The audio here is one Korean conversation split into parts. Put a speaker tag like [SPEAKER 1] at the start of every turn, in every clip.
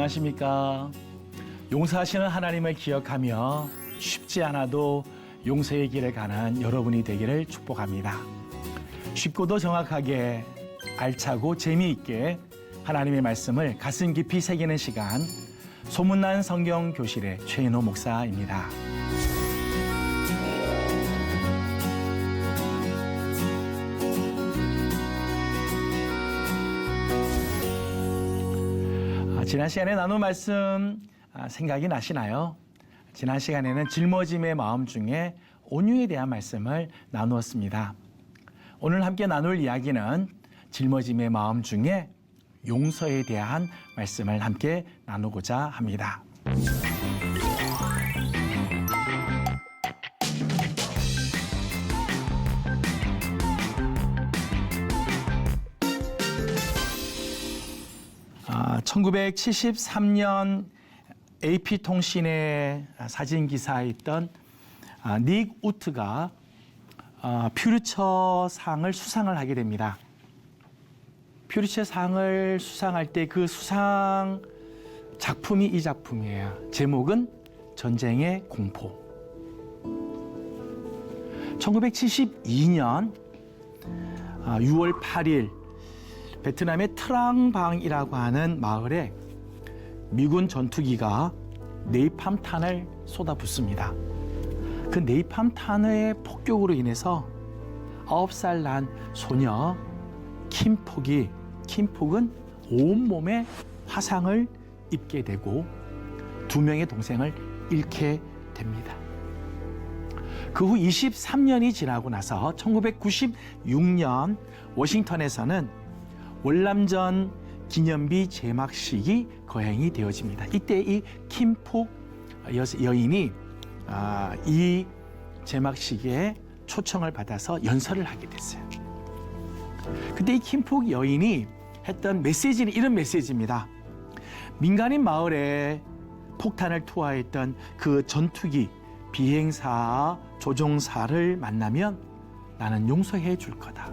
[SPEAKER 1] 안녕하십니까. 용서하시는 하나님을 기억하며 쉽지 않아도 용서의 길을 가는 여러분이 되기를 축복합니다. 쉽고도 정확하게 알차고 재미있게 하나님의 말씀을 가슴 깊이 새기는 시간, 소문난 성경 교실의 최인호 목사입니다. 지난 시간에 나눈 말씀 생각이 나시나요? 지난 시간에는 짊어짐의 마음 중에 온유에 대한 말씀을 나누었습니다. 오늘 함께 나눌 이야기는 짊어짐의 마음 중에 용서에 대한 말씀을 함께 나누고자 합니다. 아, 1973년 AP통신의 사진 기사에 있던 닉 우트가 퓨리처상을 수상을 하게 됩니다. 퓨리처상을 수상할 때 그 수상 작품이 이 작품이에요. 제목은 전쟁의 공포. 1972년 6월 8일 베트남의 트랑방이라고 하는 마을에 미군 전투기가 네이팜탄을 쏟아붓습니다. 그 네이팜탄의 폭격으로 인해서 9살 난 소녀 킴폭은 온몸에 화상을 입게 되고 2명의 동생을 잃게 됩니다. 그 후 23년이 지나고 나서 1996년 워싱턴에서는 월남전 기념비 제막식이 거행이 되어집니다. 이때 이 킴폭 여인이 이 제막식에 초청을 받아서 연설을 하게 됐어요. 그때 이 킴폭 여인이 했던 메시지는 이런 메시지입니다. 민간인 마을에 폭탄을 투하했던 그 전투기 비행사 조종사를 만나면 나는 용서해 줄 거다.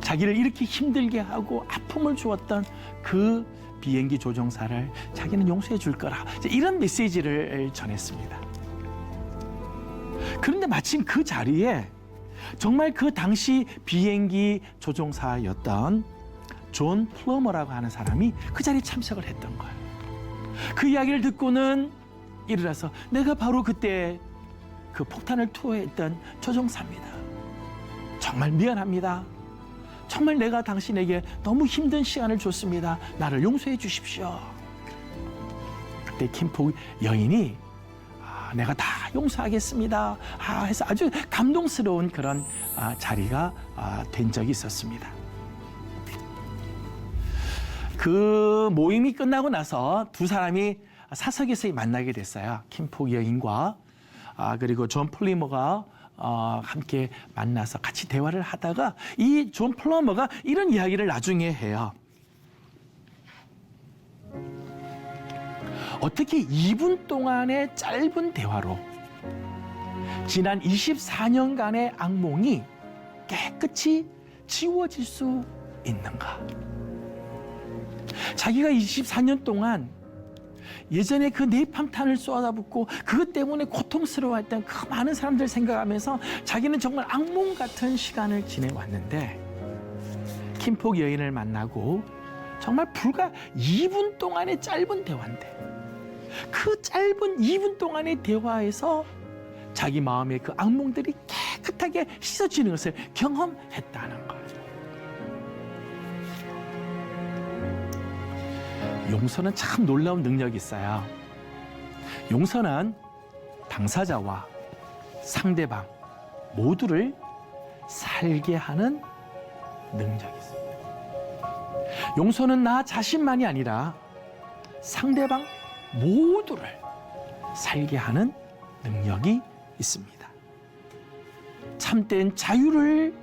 [SPEAKER 1] 자기를 이렇게 힘들게 하고 아픔을 주었던 그 비행기 조종사를 자기는 용서해 줄 거라. 이런 메시지를 전했습니다. 그런데 마침 그 자리에 정말 그 당시 비행기 조종사였던 존 플러머라고 하는 사람이 그 자리에 참석을 했던 거예요. 그 이야기를 듣고는 일어나서 내가 바로 그때 그 폭탄을 투하했던 조종사입니다. 정말 미안합니다. 정말 내가 당신에게 너무 힘든 시간을 줬습니다. 나를 용서해 주십시오. 그때 킴폭 여인이 내가 다 용서하겠습니다. 해서 아주 감동스러운 그런 자리가 된 적이 있었습니다. 그 모임이 끝나고 나서 두 사람이 사석에서 만나게 됐어요. 킴폭 여인과 그리고 존 플리머가 함께 만나서 같이 대화를 하다가 이 존 플러머가 이런 이야기를 나중에 해요. 어떻게 2분 동안의 짧은 대화로 지난 24년간의 악몽이 깨끗이 지워질 수 있는가? 자기가 24년 동안 예전에 그 네이팜탄을 쏟아붓고 그것 때문에 고통스러워했던 그 많은 사람들 생각하면서 자기는 정말 악몽 같은 시간을 지내왔는데 킴폭 여인을 만나고 정말 불과 2분 동안의 짧은 대화인데 그 짧은 2분 동안의 대화에서 자기 마음의 그 악몽들이 깨끗하게 씻어지는 것을 경험했다는 거예요. 용서는 참 놀라운 능력이 있어요. 용서는 당사자와 상대방 모두를 살게 하는 능력이 있습니다. 용서는 나 자신만이 아니라 상대방 모두를 살게 하는 능력이 있습니다. 참된 자유를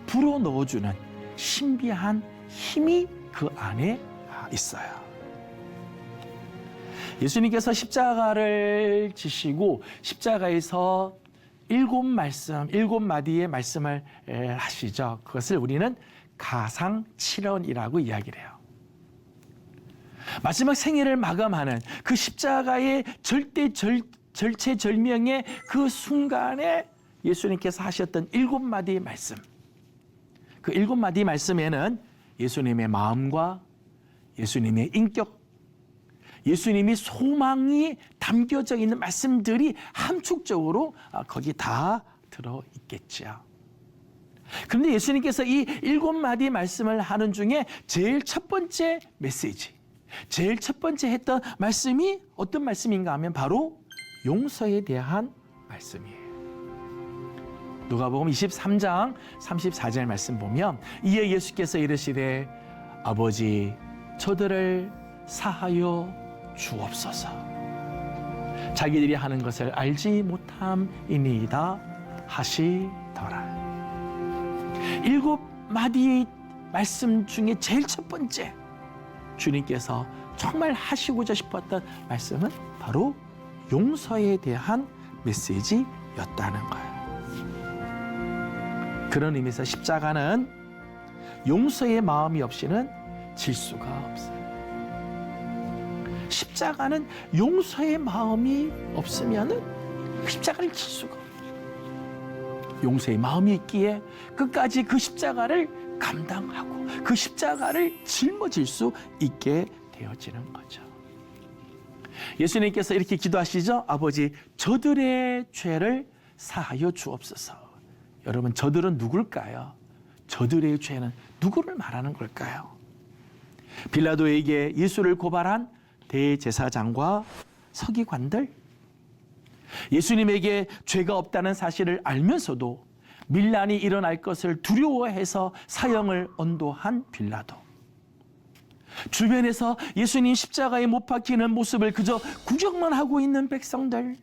[SPEAKER 1] 불어넣어주는 신비한 힘이 그 안에 있어요. 예수님께서 십자가를 지시고 십자가에서 7마디의 말씀을 하시죠. 그것을 우리는 가상칠언이라고 이야기를 해요. 마지막 생애를 마감하는 그 십자가의 절체절명의 그 순간에 예수님께서 하셨던 7마디의 말씀. 그 7마디 말씀에는 예수님의 마음과 예수님의 인격, 예수님이 소망이 담겨져 있는 말씀들이 함축적으로 거기 다 들어있겠죠. 그런데 예수님께서 이 7마디 말씀을 하는 중에 제일 첫 번째 메시지, 제일 첫 번째 했던 말씀이 어떤 말씀인가 하면 바로 용서에 대한 말씀이에요. 누가복음 23장 34절 말씀 보면 이에 예수께서 이르시되 아버지 저들을 사하여 주옵소서. 자기들이 하는 것을 알지 못함이니이다 하시더라. 7마디의 말씀 중에 제일 첫 번째 주님께서 정말 하시고자 싶었던 말씀은 바로 용서에 대한 메시지였다는 거예요. 그런 의미에서 십자가는 용서의 마음이 없이는 질 수가 없어요. 십자가는 용서의 마음이 없으면은 십자가를 질 수가 없어요. 용서의 마음이 있기에 끝까지 그 십자가를 감당하고 그 십자가를 짊어질 수 있게 되어지는 거죠. 예수님께서 이렇게 기도하시죠. 아버지 저들의 죄를 사하여 주옵소서. 여러분 저들은 누굴까요? 저들의 죄는 누구를 말하는 걸까요? 빌라도에게 예수를 고발한 대제사장과 서기관들, 예수님에게 죄가 없다는 사실을 알면서도 밀란이 일어날 것을 두려워해서 사형을 언도한 빌라도, 주변에서 예수님 십자가에 못 박히는 모습을 그저 구경만 하고 있는 백성들,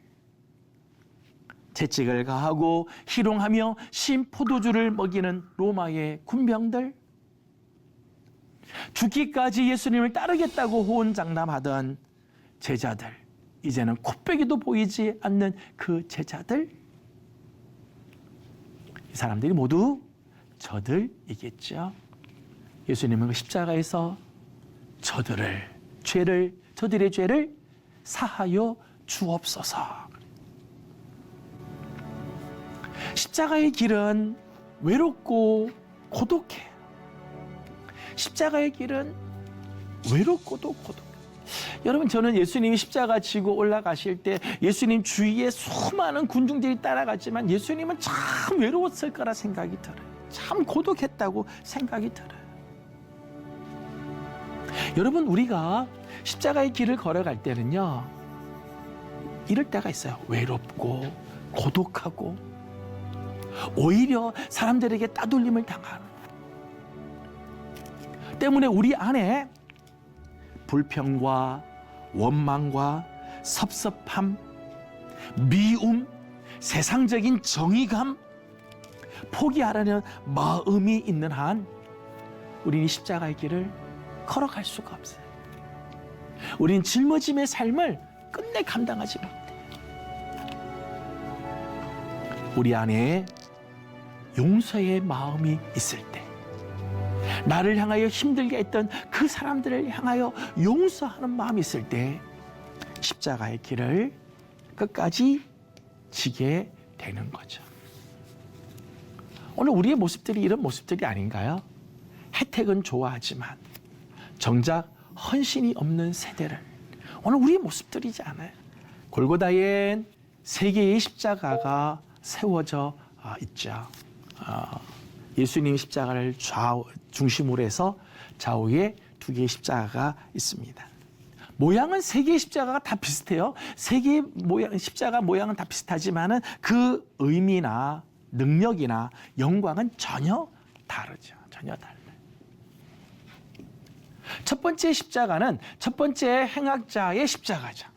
[SPEAKER 1] 채찍을 가하고 희롱하며 신 포도주를 먹이는 로마의 군병들, 죽기까지 예수님을 따르겠다고 호언장담하던 제자들, 이제는 코빼기도 보이지 않는 그 제자들, 이 사람들이 모두 저들이겠죠. 예수님은 그 십자가에서 저들의 죄를 사하여 주옵소서. 십자가의 길은 외롭고 고독해. 십자가의 길은 외롭고도 고독해. 여러분 저는 예수님이 십자가 지고 올라가실 때 예수님 주위에 수많은 군중들이 따라갔지만 예수님은 참 외로웠을 거라 생각이 들어요. 참 고독했다고 생각이 들어요. 여러분 우리가 십자가의 길을 걸어갈 때는요 이럴 때가 있어요. 외롭고 고독하고 오히려 사람들에게 따돌림을 당하는 때문에 우리 안에 불평과 원망과 섭섭함, 미움, 세상적인 정의감, 포기하려는 마음이 있는 한 우리는 십자가의 길을 걸어갈 수가 없어요. 우리는 짊어짐의 삶을 끝내 감당하지 못해요. 우리 안에 용서의 마음이 있을 때, 나를 향하여 힘들게 했던 그 사람들을 향하여 용서하는 마음이 있을 때 십자가의 길을 끝까지 지게 되는 거죠. 오늘 우리의 모습들이 이런 모습들이 아닌가요? 혜택은 좋아하지만 정작 헌신이 없는 세대를, 오늘 우리의 모습들이지 않아요? 골고다엔 세 개의 십자가가 세워져 있죠. 예수님 십자가를 중심으로 해서 좌우에 두 개의 십자가가 있습니다. 모양은 세 개의 십자가가 다 비슷해요. 세 개의 십자가 모양은 다 비슷하지만은 그 의미나 능력이나 영광은 전혀 다르죠. 전혀 달라요. 첫 번째 십자가는 첫 번째 행악자의 십자가죠.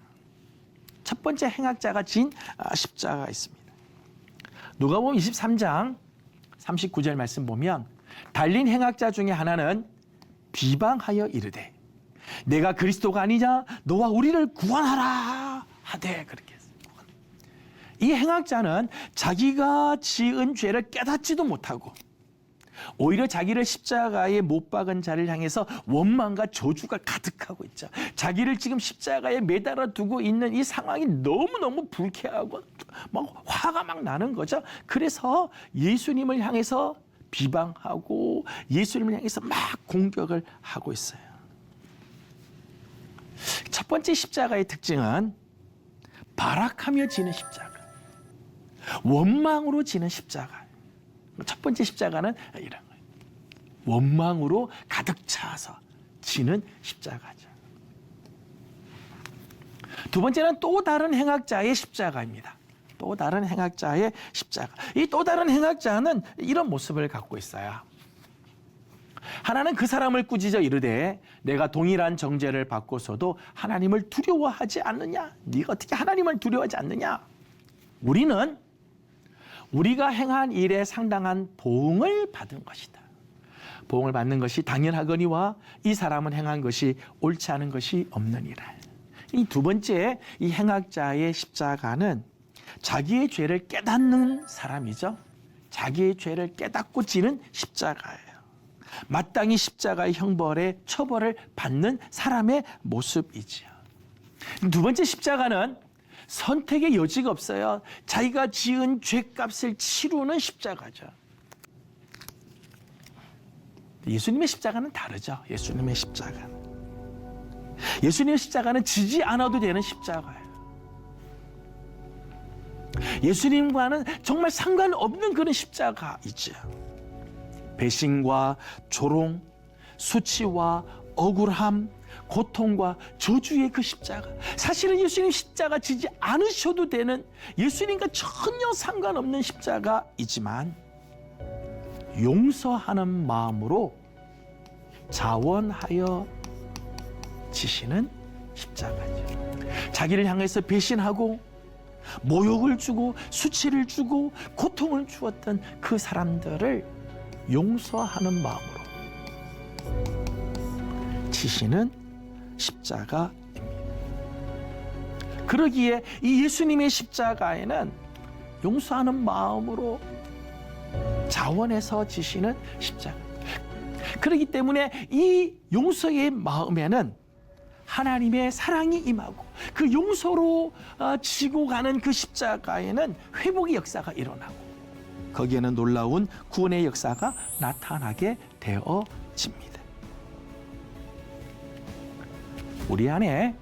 [SPEAKER 1] 첫 번째 행악자가 진 십자가가 있습니다. 누가복음 23장 39절 말씀 보면 달린 행악자 중에 하나는 비방하여 이르되 내가 그리스도가 아니냐 너와 우리를 구원하라 하되 그렇게 했어요. 이 행악자는 자기가 지은 죄를 깨닫지도 못하고 오히려 자기를 십자가에 못 박은 자를 향해서 원망과 저주가 가득하고 있죠. 자기를 지금 십자가에 매달아 두고 있는 이 상황이 너무너무 불쾌하고 막 화가 막 나는 거죠. 그래서 예수님을 향해서 비방하고 예수님을 향해서 막 공격을 하고 있어요. 첫 번째 십자가의 특징은 발악하며 지는 십자가, 원망으로 지는 십자가. 첫 번째 십자가는 이런 거예요. 원망으로 가득 차서 지는 십자가죠. 두 번째는 또 다른 행악자의 십자가입니다. 또 다른 행악자의 십자가. 이 또 다른 행악자는 이런 모습을 갖고 있어요. 하나는 그 사람을 꾸짖어 이르되 내가 동일한 정죄를 받고서도 하나님을 두려워하지 않느냐? 네가 어떻게 하나님을 두려워하지 않느냐? 우리는 우리가 행한 일에 상당한 보응을 받은 것이다. 보응을 받는 것이 당연하거니와 이 사람은 행한 것이 옳지 않은 것이 없느니라. 이 두 번째 이 행악자의 십자가는 자기의 죄를 깨닫는 사람이죠. 자기의 죄를 깨닫고 지는 십자가예요. 마땅히 십자가의 형벌에 처벌을 받는 사람의 모습이지요. 두 번째 십자가는 선택의 여지가 없어요. 자기가 지은 죄값을 치르는 십자가죠. 예수님의 십자가는 다르죠. 예수님의 십자가는 지지 않아도 되는 십자가예요. 예수님과는 정말 상관없는 그런 십자가이죠. 배신과 조롱, 수치와 억울함, 고통과 저주의 그 십자가. 사실은 예수님 십자가 지지 않으셔도 되는, 예수님과 전혀 상관없는 십자가이지만 용서하는 마음으로 자원하여 지시는 십자가죠. 자기를 향해서 배신하고 모욕을 주고 수치를 주고 고통을 주었던 그 사람들을 용서하는 마음으로 지시는 십자가입니다. 그러기에 이 예수님의 십자가에는 용서하는 마음으로 자원해서 지시는 십자가. 그렇기 때문에 이 용서의 마음에는 하나님의 사랑이 임하고 그 용서로 지고 가는 그 십자가에는 회복의 역사가 일어나고 거기에는 놀라운 구원의 역사가 나타나게 되어집니다. 우리 안에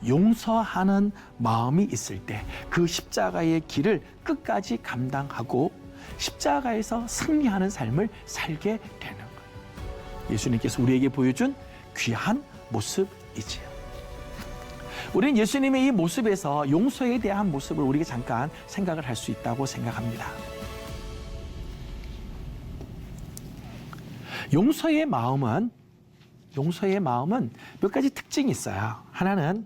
[SPEAKER 1] 용서하는 마음이 있을 때 그 십자가의 길을 끝까지 감당하고 십자가에서 승리하는 삶을 살게 되는 거예요. 예수님께서 우리에게 보여준 귀한 모습이지요. 우리는 예수님의 이 모습에서 용서에 대한 모습을 우리가 잠깐 생각을 할 수 있다고 생각합니다. 용서의 마음은 몇 가지 특징이 있어요. 하나는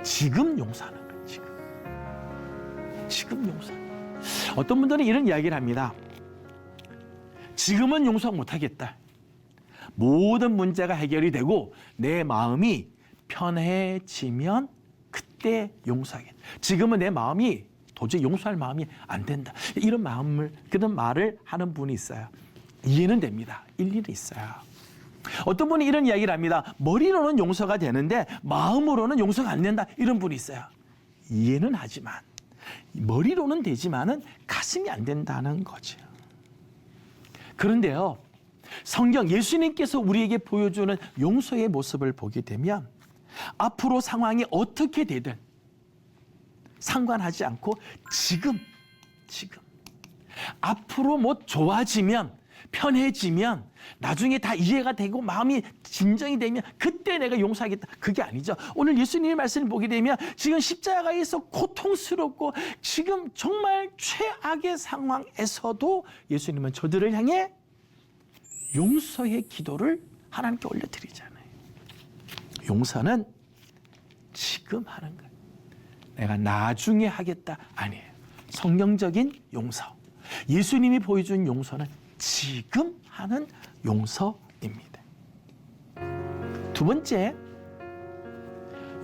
[SPEAKER 1] 지금 용서하는 거예요. 지금 용서하는 거예요. 어떤 분들은 이런 이야기를 합니다. 지금은 용서 못하겠다. 모든 문제가 해결이 되고 내 마음이 편해지면 그때 용서하겠다. 지금은 내 마음이 도저히 용서할 마음이 안 된다. 그런 말을 하는 분이 있어요. 이해는 됩니다. 일리는 있어요. 어떤 분이 이런 이야기를 합니다. 머리로는 용서가 되는데 마음으로는 용서가 안 된다. 이런 분이 있어요. 이해는 하지만 머리로는 되지만은 가슴이 안 된다는 거죠. 그런데요, 성경 예수님께서 우리에게 보여주는 용서의 모습을 보게 되면 앞으로 상황이 어떻게 되든 상관하지 않고 지금 앞으로 뭐 좋아지면 편해지면 나중에 다 이해가 되고 마음이 진정이 되면 그때 내가 용서하겠다. 그게 아니죠. 오늘 예수님의 말씀을 보게 되면 지금 십자가에서 고통스럽고 지금 정말 최악의 상황에서도 예수님은 저들을 향해 용서의 기도를 하나님께 올려드리잖아요. 용서는 지금 하는 거예요. 내가 나중에 하겠다. 아니에요. 성경적인 용서. 예수님이 보여준 용서는 지금 하는 용서입니다. 두 번째,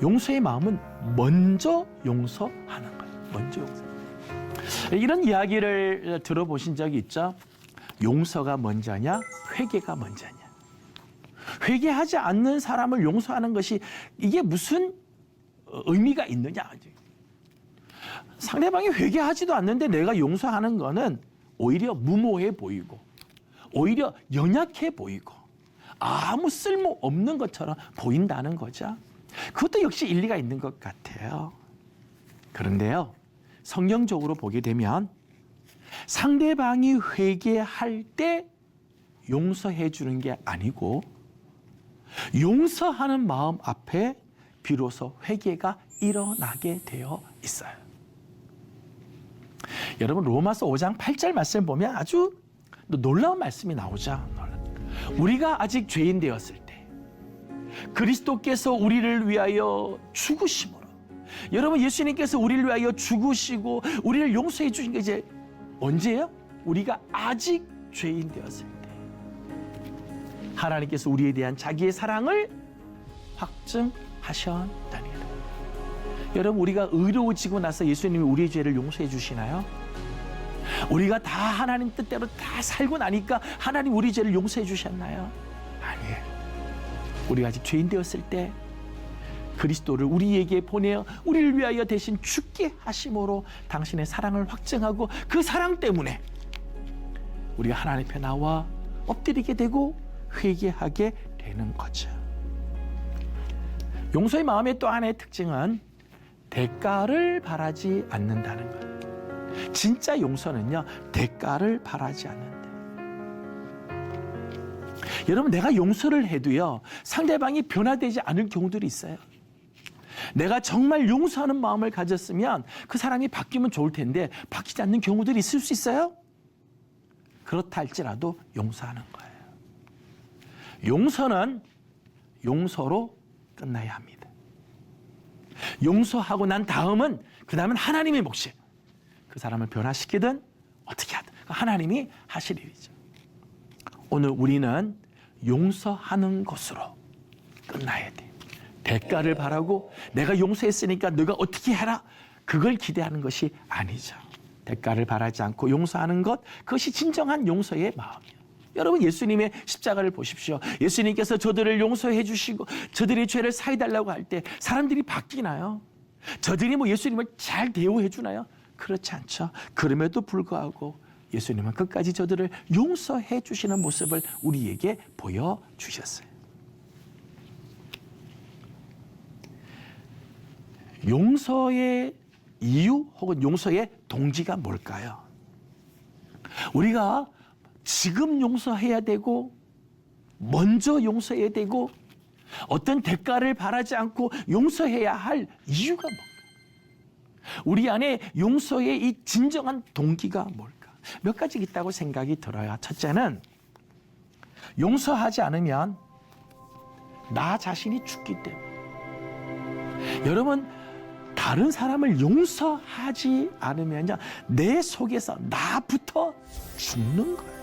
[SPEAKER 1] 용서의 마음은 먼저 용서하는 거예요. 먼저 용서. 이런 이야기를 들어보신 적이 있죠? 용서가 먼저냐, 회개가 먼저냐? 회개하지 않는 사람을 용서하는 것이 이게 무슨 의미가 있느냐? 상대방이 회개하지도 않는데 내가 용서하는 거는 오히려 무모해 보이고 오히려 연약해 보이고 아무 쓸모 없는 것처럼 보인다는 거죠. 그것도 역시 일리가 있는 것 같아요. 그런데요, 성경적으로 보게 되면 상대방이 회개할 때 용서해 주는 게 아니고 용서하는 마음 앞에 비로소 회개가 일어나게 되어 있어요. 여러분, 로마서 5장 8절 말씀 보면 아주 놀라운 말씀이 나오죠. 우리가 아직 죄인 되었을 때 그리스도께서 우리를 위하여 죽으심으로, 여러분, 예수님께서 우리를 위하여 죽으시고 우리를 용서해 주신 게 이제 언제예요? 우리가 아직 죄인 되었을 때 하나님께서 우리에 대한 자기의 사랑을 확증하셨다니. 여러분, 우리가 의로워지고 나서 예수님이 우리의 죄를 용서해 주시나요? 우리가 다 하나님 뜻대로 다 살고 나니까 하나님 우리 죄를 용서해 주셨나요? 아니에요. 우리가 아직 죄인 되었을 때 그리스도를 우리에게 보내어 우리를 위하여 대신 죽게 하심으로 당신의 사랑을 확증하고 그 사랑 때문에 우리가 하나님 앞에 나와 엎드리게 되고 회개하게 되는 거죠. 용서의 마음의 또 하나의 특징은 대가를 바라지 않는다는 거예요. 진짜 용서는요, 대가를 바라지 않는다. 여러분, 내가 용서를 해도요, 상대방이 변화되지 않을 경우들이 있어요. 내가 정말 용서하는 마음을 가졌으면 그 사람이 바뀌면 좋을 텐데 바뀌지 않는 경우들이 있을 수 있어요. 그렇다 할지라도 용서하는 거예요. 용서는 용서로 끝나야 합니다. 용서하고 난 다음은 그 다음은 하나님의 몫이에요. 그 사람을 변화시키든 어떻게 하든 하나님이 하실 일이죠. 오늘 우리는 용서하는 것으로 끝나야 돼. 대가를 바라고 내가 용서했으니까 너가 어떻게 해라, 그걸 기대하는 것이 아니죠. 대가를 바라지 않고 용서하는 것, 그것이 진정한 용서의 마음이에요. 여러분, 예수님의 십자가를 보십시오. 예수님께서 저들을 용서해 주시고 저들의 죄를 사해달라고 할 때 사람들이 바뀌나요? 저들이 뭐 예수님을 잘 대우해 주나요? 그렇지 않죠. 그럼에도 불구하고 예수님은 끝까지 저들을 용서해 주시는 모습을 우리에게 보여주셨어요. 용서의 이유 혹은 용서의 동기가 뭘까요? 우리가 지금 용서해야 되고 먼저 용서해야 되고 어떤 대가를 바라지 않고 용서해야 할 이유가 뭘까? 우리 안에 용서의 이 진정한 동기가 뭘까? 몇 가지 있다고 생각이 들어요. 첫째는 용서하지 않으면 나 자신이 죽기 때문에. 여러분, 다른 사람을 용서하지 않으면요, 내 속에서 나부터 죽는 거예요.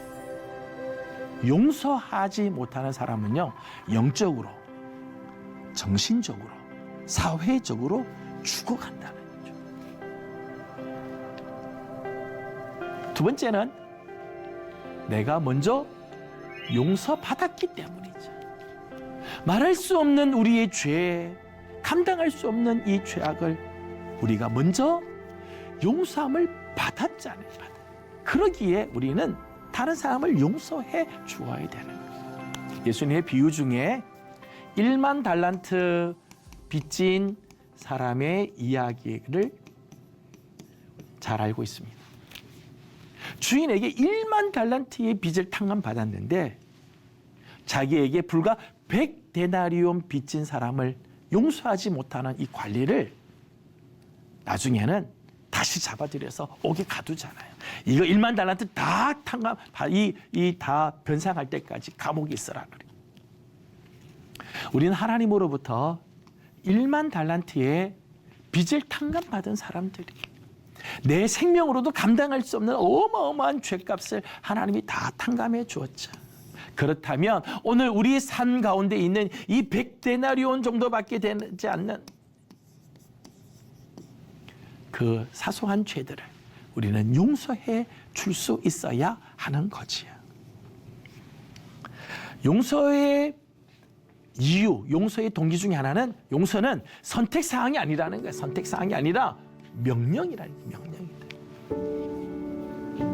[SPEAKER 1] 용서하지 못하는 사람은요, 영적으로, 정신적으로, 사회적으로 죽어간다는 거죠. 두 번째는 내가 먼저 용서받았기 때문이죠. 말할 수 없는 우리의 죄, 감당할 수 없는 이 죄악을 우리가 먼저 용서함을 받았잖아요. 그러기에 우리는 다른 사람을 용서해 주어야 되는 거예요. 예수님의 비유 중에 1만 달란트 빚진 사람의 이야기를 잘 알고 있습니다. 주인에게 1만 달란트의 빚을 탕감받았는데 자기에게 불과 100데나리온 빚진 사람을 용서하지 못하는 이 관리를 나중에는 다시 잡아들여서 옥에 가두잖아요. 이거 1만 달란트 다 탕감, 다 변상할 때까지 감옥에 있으라 그래요. 우리는 하나님으로부터 1만 달란트의 빚을 탕감받은 사람들이 내 생명으로도 감당할 수 없는 어마어마한 죄값을 하나님이 다 탕감해 주었죠. 그렇다면 오늘 우리 삶 가운데 있는 이 100데나리온 정도밖에 되지 않는 그 사소한 죄들을 우리는 용서해 줄 수 있어야 하는 거지요. 용서의 이유, 용서의 동기 중에 하나는 용서는 선택사항이 아니라는 거예요. 선택사항이 아니라 명령이라는 명령이다.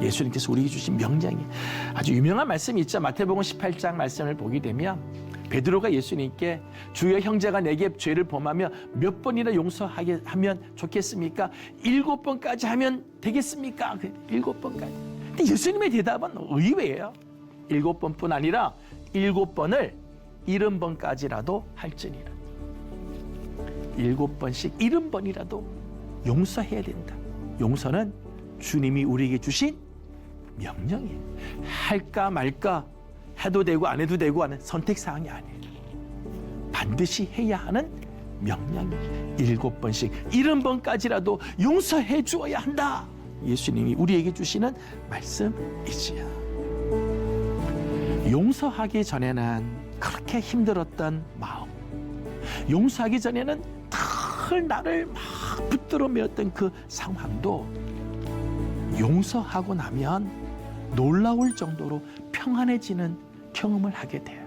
[SPEAKER 1] 예수님께서 우리에게 주신 명령이 아주 유명한 말씀이 있죠. 마태복음 18장 말씀을 보게 되면 베드로가 예수님께 주여 형제가 내게 죄를 범하며 몇 번이나 용서하게 하면 좋겠습니까? 7번까지 하면 되겠습니까? 7번까지. 근데 예수님의 대답은 의외예요. 7번뿐 아니라 7번을 70번까지라도 할지니라. 7번씩 70번이라도 용서해야 된다. 용서는 주님이 우리에게 주신 명령이에요. 할까 말까, 해도 되고 안 해도 되고 하는 선택사항이 아니에요. 반드시 해야 하는 명령이에요. 7번씩 70번까지라도 용서해 주어야 한다. 예수님이 우리에게 주시는 말씀이지요. 용서하기 전에는 그렇게 힘들었던 마음, 용서하기 전에는 늘 나를 막 붙들어 메었던 그 상황도 용서하고 나면 놀라울 정도로 평안해지는 경험을 하게 돼요.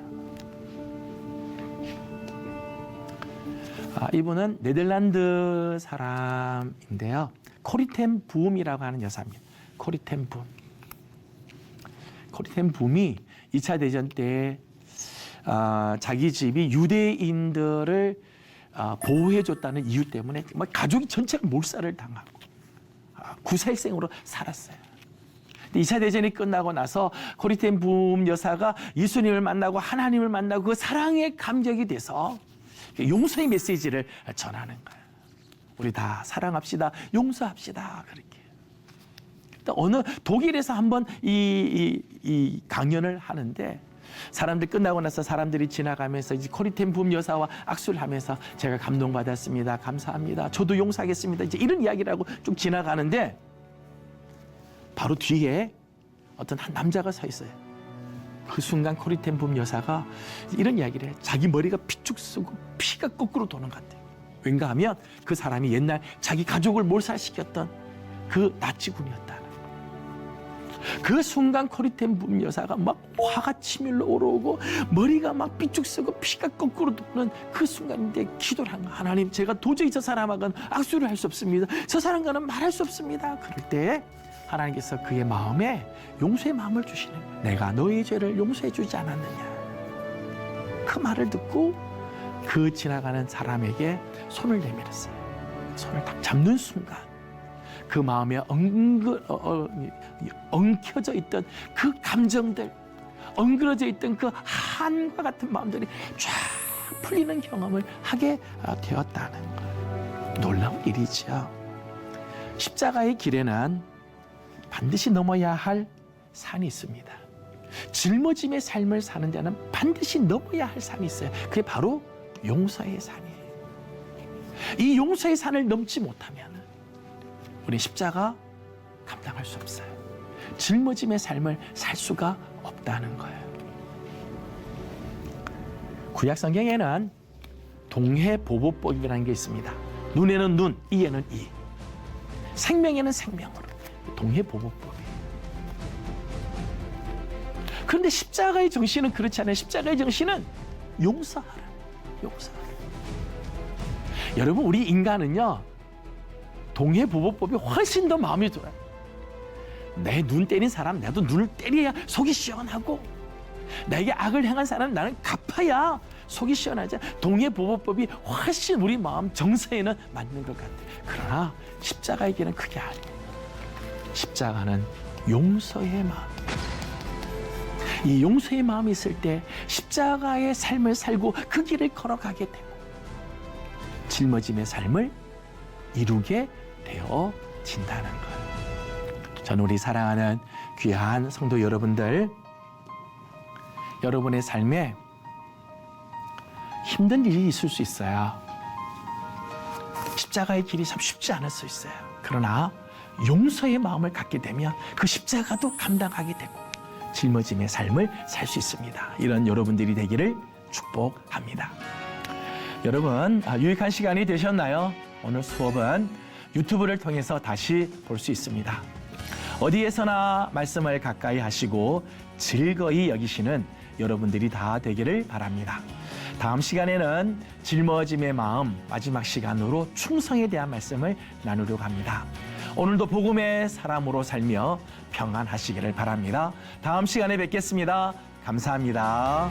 [SPEAKER 1] 이분은 네덜란드 사람인데요. 코리텐 붐이라고 하는 여사입니다. 코리텐 붐. 코리텐 붐이 2차 대전 때 자기 집이 유대인들을 보호해줬다는 이유 때문에 가족이 전체가 몰살을 당하고 구살생으로 살았어요. 2차 대전이 끝나고 나서 코리텐 붐 여사가 예수님을 만나고 하나님을 만나고 그 사랑의 감격이 돼서 용서의 메시지를 전하는 거예요. 우리 다 사랑합시다, 용서합시다. 그렇게. 어느 독일에서 한번 이 강연을 하는데 사람들 끝나고 나서 사람들이 지나가면서 이제 코리텐 붐 여사와 악수를 하면서 제가 감동받았습니다. 감사합니다. 저도 용서하겠습니다. 이제 이런 이야기를 하고 쭉 지나가는데 바로 뒤에 어떤 한 남자가 서 있어요. 그 순간 코리텐 붐 여사가 이런 이야기를 해요. 자기 머리가 피쭉 쓰고 피가 거꾸로 도는 것 같아요. 왠가 하면 그 사람이 옛날 자기 가족을 몰살시켰던 그 나치군이었다. 그 순간 코리텐 붐 여사가 막 화가 치밀러 오르고 머리가 막 삐쭉 쓰고 피가 거꾸로 도는 그 순간인데 기도를 한 거야. 하나님, 제가 도저히 저 사람하고는 악수를 할 수 없습니다. 저 사람과는 말할 수 없습니다. 그럴 때 하나님께서 그의 마음에 용서의 마음을 주시는 거예요. 내가 너의 죄를 용서해 주지 않았느냐. 그 말을 듣고 그 지나가는 사람에게 손을 내밀었어요. 손을 딱 잡는 순간 그 마음에 엉켜져 있던 그 감정들, 엉그러져 있던 그 한과 같은 마음들이 쫙 풀리는 경험을 하게 되었다는 거예요. 놀라운 일이죠. 십자가의 길에는 반드시 넘어야 할 산이 있습니다. 짊어짐의 삶을 사는 데는 반드시 넘어야 할 산이 있어요. 그게 바로 용서의 산이에요. 이 용서의 산을 넘지 못하면 우리 십자가 감당할 수 없어요. 짊어짐의 삶을 살 수가 없다는 거예요. 구약 성경에는 동해보보법이라는 게 있습니다. 눈에는 눈, 이에는 이. 생명에는 생명으로. 동해보보법이에요. 그런데 십자가의 정신은 그렇지 않아요. 십자가의 정신은 용서하라. 용서하라. 여러분, 우리 인간은요, 동해보보법이 훨씬 더 마음이 좋아요. 내 눈 때린 사람, 나도 눈을 때려야 속이 시원하고, 나에게 악을 행한 사람 나는 갚아야 속이 시원하지. 동해보보법이 훨씬 우리 마음 정서에는 맞는 것 같아요. 그러나 십자가의 길은 그게 아니에요. 십자가는 용서의 마음. 이 용서의 마음이 있을 때 십자가의 삶을 살고 그 길을 걸어가게 되고 짊어짐의 삶을 이루게 되어진다는 거예요. 저는 우리 사랑하는 귀한 성도 여러분들, 여러분의 삶에 힘든 일이 있을 수 있어요. 십자가의 길이 참 쉽지 않을 수 있어요. 그러나 용서의 마음을 갖게 되면 그 십자가도 감당하게 되고 짊어짐의 삶을 살 수 있습니다. 이런 여러분들이 되기를 축복합니다. 여러분, 유익한 시간이 되셨나요? 오늘 수업은 유튜브를 통해서 다시 볼 수 있습니다. 어디에서나 말씀을 가까이 하시고 즐거이 여기시는 여러분들이 다 되기를 바랍니다. 다음 시간에는 짊어짐의 마음 마지막 시간으로 충성에 대한 말씀을 나누려고 합니다. 오늘도 복음의 사람으로 살며 평안하시기를 바랍니다. 다음 시간에 뵙겠습니다. 감사합니다.